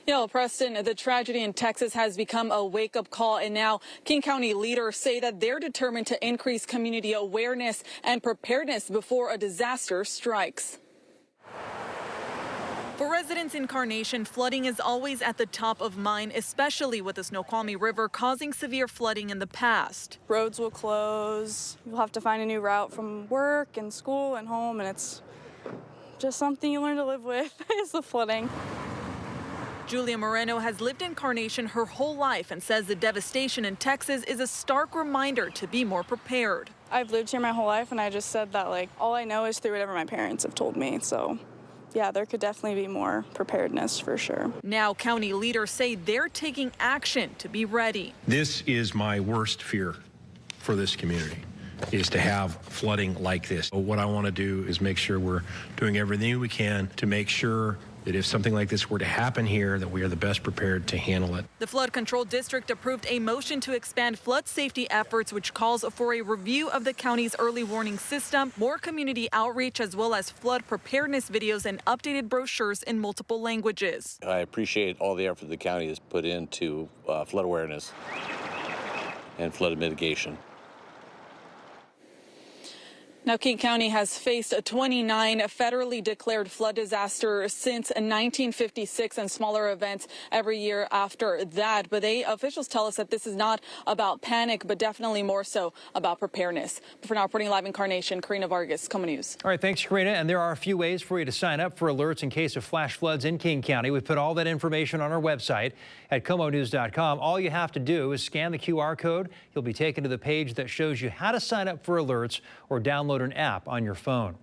Preston, the tragedy in Texas has become a wake-up call, and now King County leaders say that they're determined to increase community awareness and preparedness before a disaster strikes. For residents in Carnation, flooding is always at the top of mind, especially with the Snoqualmie River causing severe flooding in the past. Roads will close. You'll have to find a new route from work and school and home, and it's just something you learn to live with is the flooding. Julia Moreno has lived in Carnation her whole life and says the devastation in Texas is a stark reminder to be more prepared. I've lived here my whole life, and I just said that, like, all I know is through whatever my parents have told me, so. Yeah, there could definitely be more preparedness for sure. Now county leaders say they're taking action to be ready. This is my worst fear for this community, is to have flooding like this. What I want to do is make sure we're doing everything we can to make sure that if something like this were to happen here, that we are the best prepared to handle it. The Flood Control District approved a motion to expand flood safety efforts, which calls for a review of the county's early warning system, more community outreach, as well as flood preparedness videos and updated brochures in multiple languages. I appreciate all the effort the county has put into flood awareness and flood mitigation. Now, King County has faced 29 federally declared flood disasters since 1956 and smaller events every year after that. But officials tell us that this is not about panic, but definitely more so about preparedness. But for now, reporting live in Carnation, Karina Vargas, KOMO News. All right, thanks, Karina. And there are a few ways for you to sign up for alerts in case of flash floods in King County. We've put all that information on our website at KOMOnews.com. All you have to do is scan the QR code. You'll be taken to the page that shows you how to sign up for alerts or download an app on your phone.